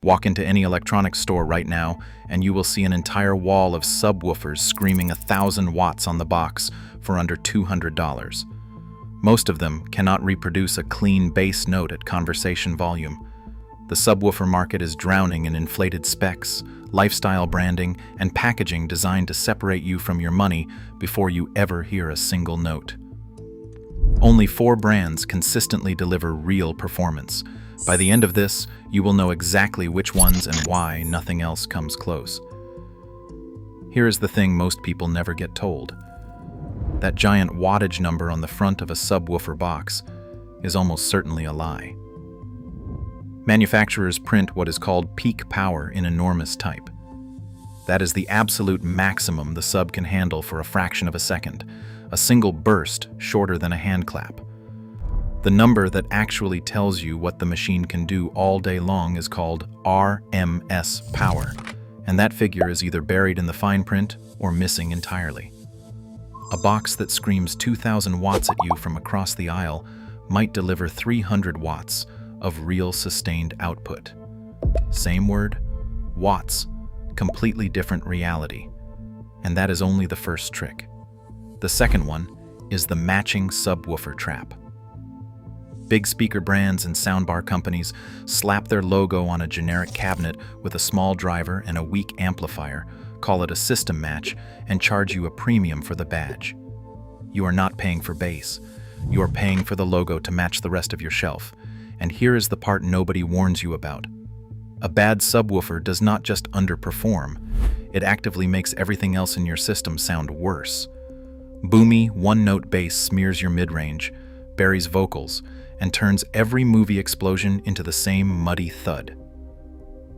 Walk into any electronics store right now, and you will see an entire wall of subwoofers screaming 1,000 watts on the box for under $200. Most of them cannot reproduce a clean bass note at conversation volume. The subwoofer market is drowning in inflated specs, lifestyle branding, and packaging designed to separate you from your money before you ever hear a single note. Only 4 brands consistently deliver real performance. By the end of this, you will know exactly which ones and why nothing else comes close. Here is the thing most people never get told. That giant wattage number on the front of a subwoofer box is almost certainly a lie. Manufacturers print what is called peak power in enormous type. That is the absolute maximum the sub can handle for a fraction of a second, a single burst shorter than a hand clap. The number that actually tells you what the machine can do all day long is called RMS power, and that figure is either buried in the fine print or missing entirely. A box that screams 2,000 watts at you from across the aisle might deliver 300 watts of real sustained output. Same word, watts, completely different reality. And that is only the first trick. The second one is the matching subwoofer trap. Big speaker brands and soundbar companies slap their logo on a generic cabinet with a small driver and a weak amplifier, call it a system match, and charge you a premium for the badge. You are not paying for bass. You are paying for the logo to match the rest of your shelf. And here is the part nobody warns you about. A bad subwoofer does not just underperform, it actively makes everything else in your system sound worse. Boomy, one-note bass smears your mid-range, buries vocals, and turns every movie explosion into the same muddy thud.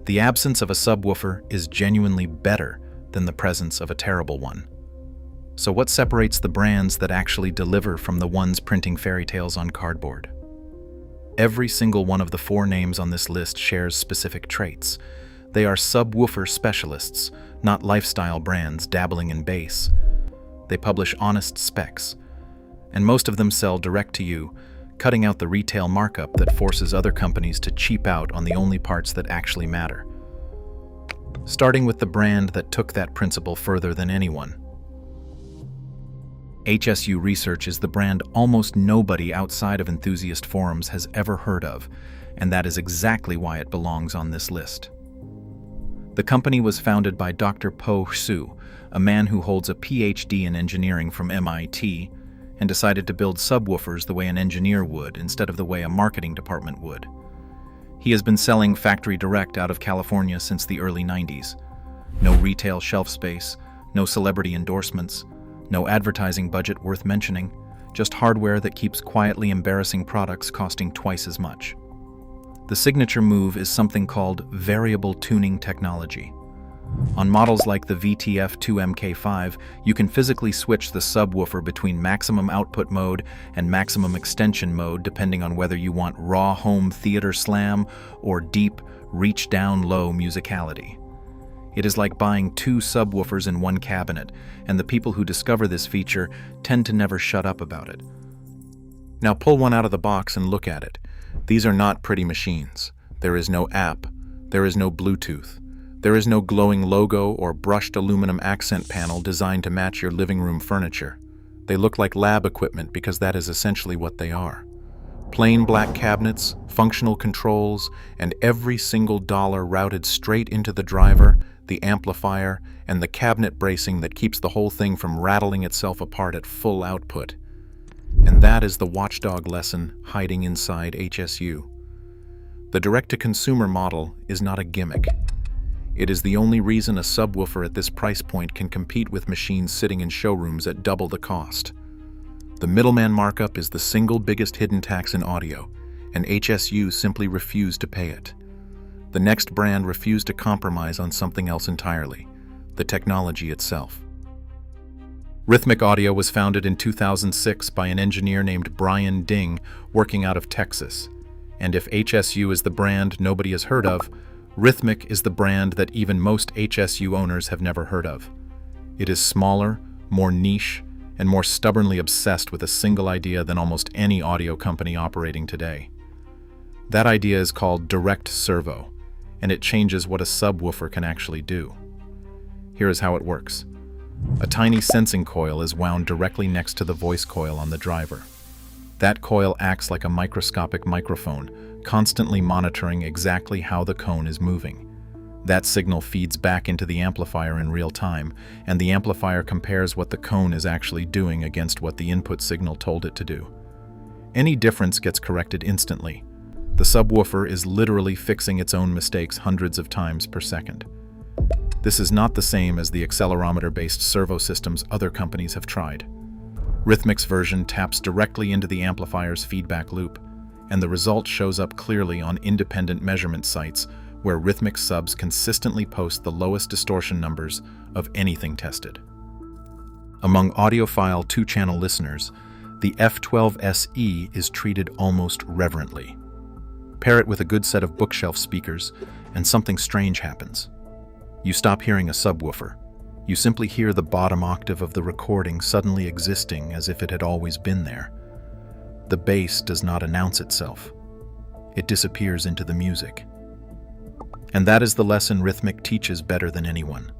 The absence of a subwoofer is genuinely better than the presence of a terrible one. So what separates the brands that actually deliver from the ones printing fairy tales on cardboard? Every single one of the 4 names on this list shares specific traits. They are subwoofer specialists, not lifestyle brands dabbling in bass. They publish honest specs, and most of them sell direct to you, cutting out the retail markup that forces other companies to cheap out on the only parts that actually matter. Starting with the brand that took that principle further than anyone. HSU Research is the brand almost nobody outside of enthusiast forums has ever heard of, and that is exactly why it belongs on this list. The company was founded by Dr. Po Su, a man who holds a PhD in engineering from MIT, and decided to build subwoofers the way an engineer would instead of the way a marketing department would. He has been selling factory direct out of California since the early 90s. No retail shelf space, no celebrity endorsements, no advertising budget worth mentioning, just hardware that keeps quietly embarrassing products costing twice as much. The signature move is something called variable tuning technology. On models like the VTF-2MK5, you can physically switch the subwoofer between maximum output mode and maximum extension mode depending on whether you want raw home theater slam or deep, reach-down-low musicality. It is like buying 2 subwoofers in one cabinet, and the people who discover this feature tend to never shut up about it. Now pull one out of the box and look at it. These are not pretty machines. There is no app. There is no Bluetooth. There is no glowing logo or brushed aluminum accent panel designed to match your living room furniture. They look like lab equipment because that is essentially what they are. Plain black cabinets, functional controls, and every single dollar routed straight into the driver, the amplifier, and the cabinet bracing that keeps the whole thing from rattling itself apart at full output. And that is the watchdog lesson hiding inside HSU. The direct-to-consumer model is not a gimmick. It is the only reason a subwoofer at this price point can compete with machines sitting in showrooms at double the cost. The middleman markup is the single biggest hidden tax in audio, and HSU simply refused to pay it. The next brand refused to compromise on something else entirely, the technology itself. Rythmik Audio was founded in 2006 by an engineer named Brian Ding working out of Texas. And if HSU is the brand nobody has heard of, Rythmik is the brand that even most HSU owners have never heard of. It is smaller, more niche, and more stubbornly obsessed with a single idea than almost any audio company operating today. That idea is called direct servo. and it changes what a subwoofer can actually do. Here is how it works. A tiny sensing coil is wound directly next to the voice coil on the driver. That coil acts like a microscopic microphone, constantly monitoring exactly how the cone is moving. That signal feeds back into the amplifier in real time, and the amplifier compares what the cone is actually doing against what the input signal told it to do. Any difference gets corrected instantly. The subwoofer is literally fixing its own mistakes hundreds of times per second. This is not the same as the accelerometer-based servo systems other companies have tried. Rythmik's version taps directly into the amplifier's feedback loop, and the result shows up clearly on independent measurement sites where Rythmik subs consistently post the lowest distortion numbers of anything tested. Among audiophile 2-channel listeners, the F12SE is treated almost reverently. Pair it with a good set of bookshelf speakers, and something strange happens. You stop hearing a subwoofer. You simply hear the bottom octave of the recording suddenly existing as if it had always been there. The bass does not announce itself. It disappears into the music. And that is the lesson Rythmik teaches better than anyone.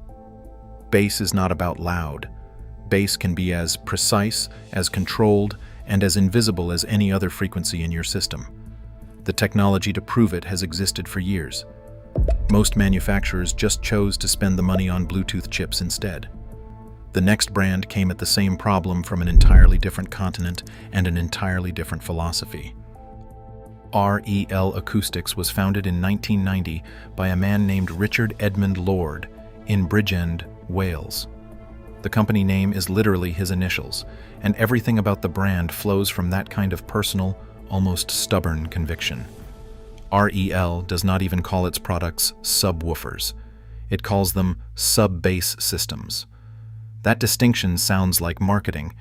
Bass is not about loud. Bass can be as precise, as controlled, and as invisible as any other frequency in your system. The technology to prove it has existed for years. Most manufacturers just chose to spend the money on Bluetooth chips instead. The next brand came at the same problem from an entirely different continent and an entirely different philosophy. REL Acoustics was founded in 1990 by a man named Richard Edmund Lord in Bridgend, Wales. The company name is literally his initials, and everything about the brand flows from that kind of personal, almost stubborn conviction. REL does not even call its products subwoofers. It calls them sub-bass systems. That distinction sounds like marketing,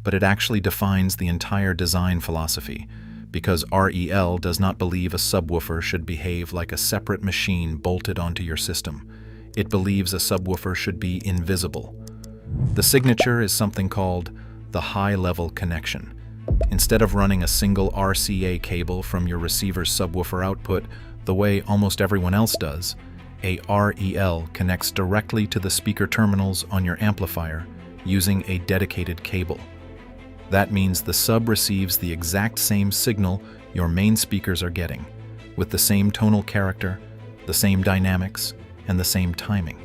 but it actually defines the entire design philosophy, because REL does not believe a subwoofer should behave like a separate machine bolted onto your system. It believes a subwoofer should be invisible. The signature is something called the high-level connection. Instead of running a single RCA cable from your receiver's subwoofer output the way almost everyone else does, a REL connects directly to the speaker terminals on your amplifier using a dedicated cable. That means the sub receives the exact same signal your main speakers are getting, with the same tonal character, the same dynamics, and the same timing.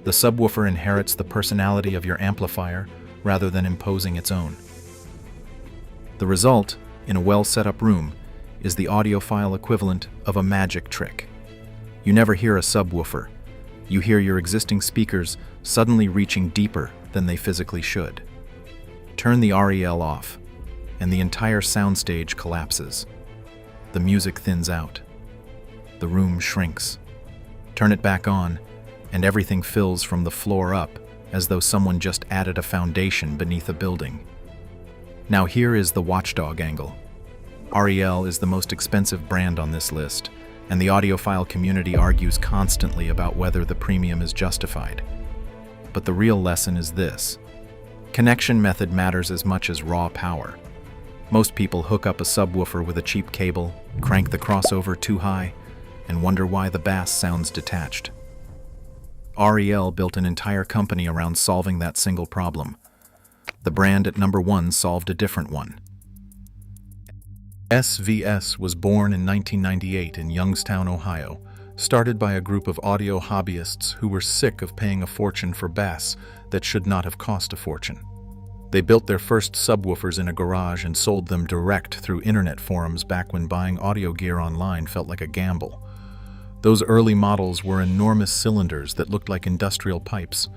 The subwoofer inherits the personality of your amplifier rather than imposing its own. The result, in a well-set-up room, is the audiophile equivalent of a magic trick. You never hear a subwoofer. You hear your existing speakers suddenly reaching deeper than they physically should. Turn the REL off, and the entire soundstage collapses. The music thins out. The room shrinks. Turn it back on, and everything fills from the floor up, as though someone just added a foundation beneath a building. Now here is the watchdog angle. REL is the most expensive brand on this list, and the audiophile community argues constantly about whether the premium is justified. But the real lesson is this. Connection method matters as much as raw power. Most people hook up a subwoofer with a cheap cable, crank the crossover too high, and wonder why the bass sounds detached. REL built an entire company around solving that single problem. The brand at number 1 solved a different one. SVS was born in 1998 in Youngstown, Ohio, started by a group of audio hobbyists who were sick of paying a fortune for bass that should not have cost a fortune. They built their first subwoofers in a garage and sold them direct through internet forums back when buying audio gear online felt like a gamble. Those early models were enormous cylinders that looked like industrial pipes,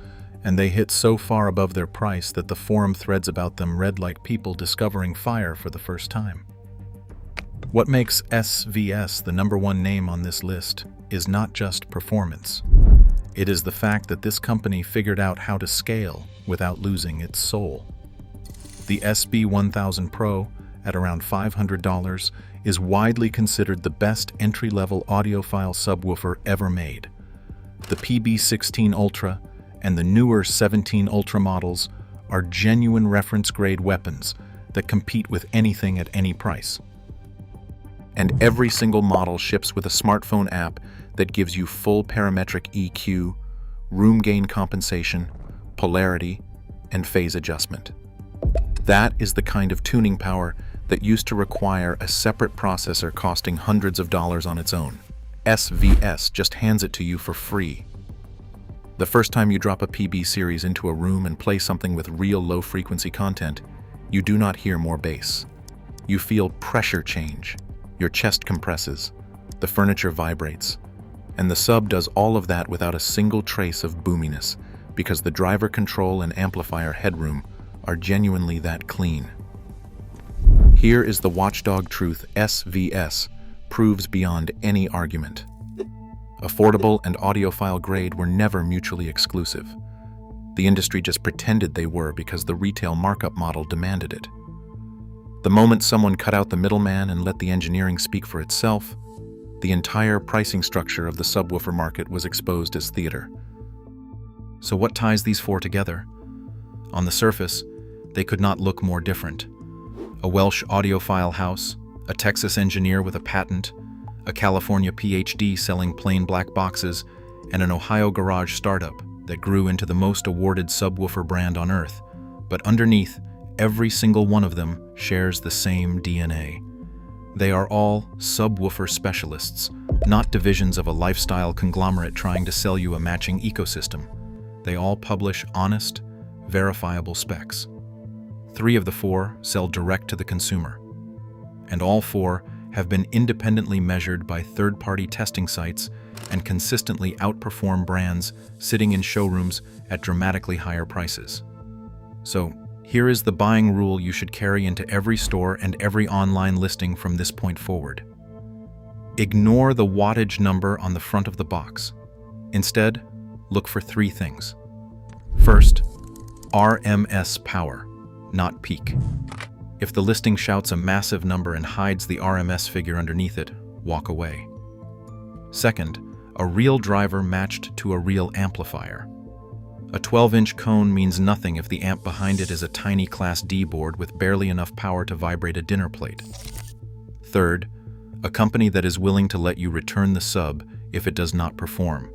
and they hit so far above their price that the forum threads about them read like people discovering fire for the first time. What makes SVS the number 1 name on this list is not just performance. It is the fact that this company figured out how to scale without losing its soul. The SB1000 Pro, at around $500, is widely considered the best entry-level audiophile subwoofer ever made. The PB16 Ultra and the newer 17 Ultra models are genuine reference-grade weapons that compete with anything at any price. And every single model ships with a smartphone app that gives you full parametric EQ, room gain compensation, polarity, and phase adjustment. That is the kind of tuning power that used to require a separate processor costing hundreds of dollars on its own. SVS just hands it to you for free. The first time you drop a PB series into a room and play something with real low-frequency content, you do not hear more bass. You feel pressure change. Your chest compresses, the furniture vibrates, and the sub does all of that without a single trace of boominess, because the driver control and amplifier headroom are genuinely that clean. Here is the watchdog truth: SVS proves beyond any argument. Affordable and audiophile grade were never mutually exclusive. The industry just pretended they were because the retail markup model demanded it. The moment someone cut out the middleman and let the engineering speak for itself, the entire pricing structure of the subwoofer market was exposed as theater. So what ties these four together? On the surface, they could not look more different. A Welsh audiophile house, a Texas engineer with a patent, a California PhD selling plain black boxes, and an Ohio garage startup that grew into the most awarded subwoofer brand on earth. But underneath, every single one of them shares the same DNA. They are all subwoofer specialists, not divisions of a lifestyle conglomerate trying to sell you a matching ecosystem. They all publish honest, verifiable specs. 3 of the 4 sell direct to the consumer, and all 4 have been independently measured by third-party testing sites and consistently outperform brands sitting in showrooms at dramatically higher prices. So, here is the buying rule you should carry into every store and every online listing from this point forward. Ignore the wattage number on the front of the box. Instead, look for 3 things. First, RMS power, not peak. If the listing shouts a massive number and hides the RMS figure underneath it, walk away. Second, a real driver matched to a real amplifier. A 12-inch cone means nothing if the amp behind it is a tiny Class D board with barely enough power to vibrate a dinner plate. Third, a company that is willing to let you return the sub if it does not perform.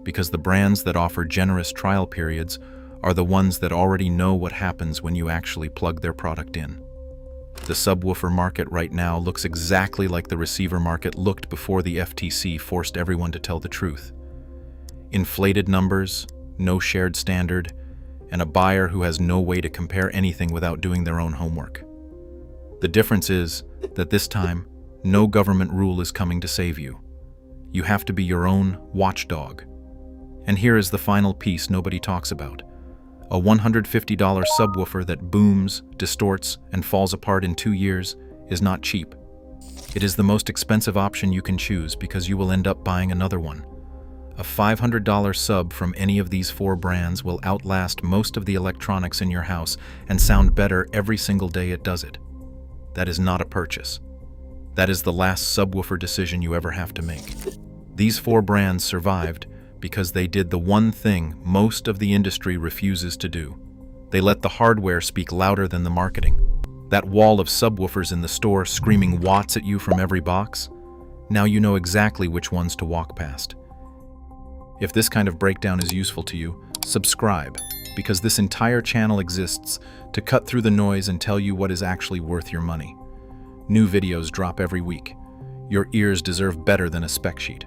Because the brands that offer generous trial periods are the ones that already know what happens when you actually plug their product in. The subwoofer market right now looks exactly like the receiver market looked before the FTC forced everyone to tell the truth. Inflated numbers, no shared standard, and a buyer who has no way to compare anything without doing their own homework. The difference is that this time, no government rule is coming to save you. You have to be your own watchdog. And here is the final piece nobody talks about. A $150 subwoofer that booms, distorts, and falls apart in 2 years is not cheap. It is the most expensive option you can choose because you will end up buying another one. A $500 sub from any of these 4 brands will outlast most of the electronics in your house and sound better every single day it does it. That is not a purchase. That is the last subwoofer decision you ever have to make. These 4 brands survived because they did the one thing most of the industry refuses to do. They let the hardware speak louder than the marketing. That wall of subwoofers in the store screaming watts at you from every box, now you know exactly which ones to walk past. If this kind of breakdown is useful to you, subscribe, because this entire channel exists to cut through the noise and tell you what is actually worth your money. New videos drop every week. Your ears deserve better than a spec sheet.